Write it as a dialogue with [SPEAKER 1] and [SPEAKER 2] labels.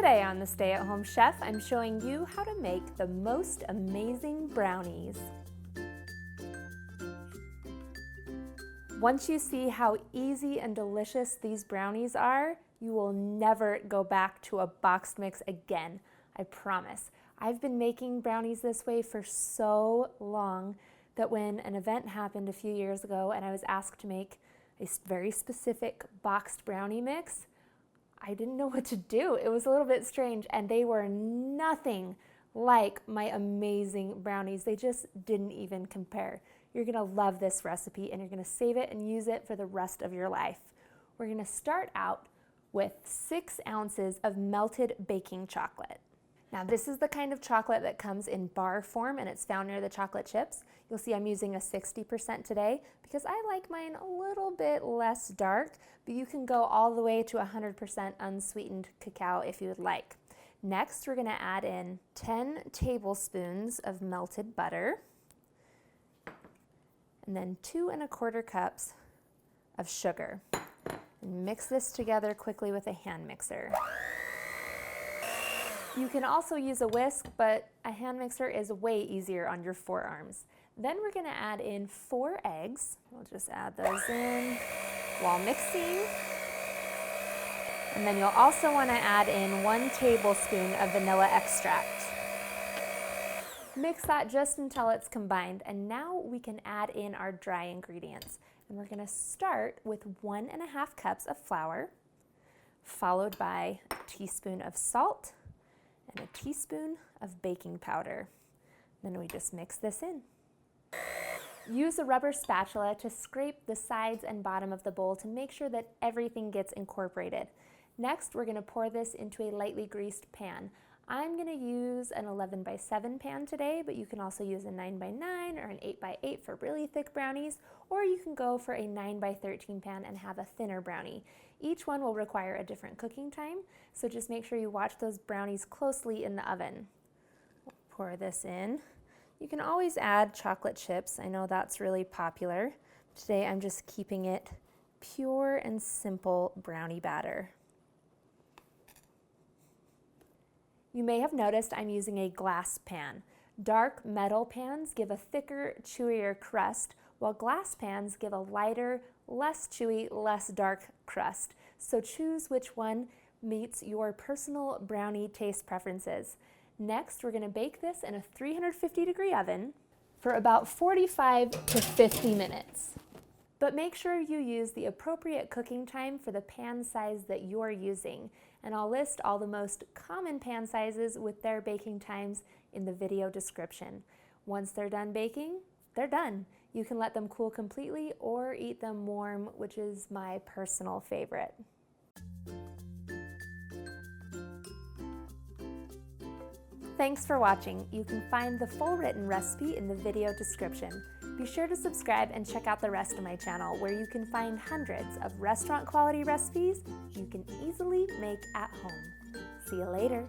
[SPEAKER 1] Today on the Stay at Home Chef, I'm showing you how to make the most amazing brownies. Once you see how easy and delicious these brownies are, you will never go back to a boxed mix again, I promise. I've been making brownies this way for so long that when an event happened a few years ago and I was asked to make a very specific boxed brownie mix, I didn't know what to do. It was a little bit strange, and they were nothing like my amazing brownies. They just didn't even compare. You're gonna love this recipe, and you're gonna save it and use it for the rest of your life. We're gonna start out with 6 ounces of melted baking chocolate. Now, this is the kind of chocolate that comes in bar form, and it's found near the chocolate chips. You'll see I'm using a 60% today because I like mine a little bit less dark, but you can go all the way to 100% unsweetened cacao if you would like. Next, we're gonna add in 10 tablespoons of melted butter, and then 2 1/4 cups of sugar. And mix this together quickly with a hand mixer. You can also use a whisk, but a hand mixer is way easier on your forearms. Then we're gonna add in 4 eggs. We'll just add those in while mixing. And then you'll also wanna add in 1 tablespoon of vanilla extract. Mix that just until it's combined, and now we can add in our dry ingredients. And we're gonna start with 1 1/2 cups of flour, followed by a teaspoon of salt, and a teaspoon of baking powder. Then we just mix this in. Use a rubber spatula to scrape the sides and bottom of the bowl to make sure that everything gets incorporated. Next, we're gonna pour this into a lightly greased pan. I'm gonna use an 11x7 pan today, but you can also use a 9x9 or an 8x8 for really thick brownies, or you can go for a 9x13 pan and have a thinner brownie. Each one will require a different cooking time, so just make sure you watch those brownies closely in the oven. Pour this in. You can always add chocolate chips. I know that's really popular. Today I'm just keeping it pure and simple brownie batter. You may have noticed I'm using a glass pan. Dark metal pans give a thicker, chewier crust, while glass pans give a lighter, less chewy, less dark crust. So choose which one meets your personal brownie taste preferences. Next, we're gonna bake this in a 350-degree oven for about 45 to 50 minutes. But make sure you use the appropriate cooking time for the pan size that you're using. And I'll list all the most common pan sizes with their baking times in the video description. Once they're done baking, they're done. You can let them cool completely or eat them warm, which is my personal favorite. Thanks for watching. You can find the full written recipe in the video description. Be sure to subscribe and check out the rest of my channel, where you can find hundreds of restaurant quality recipes you can easily make at home. See you later.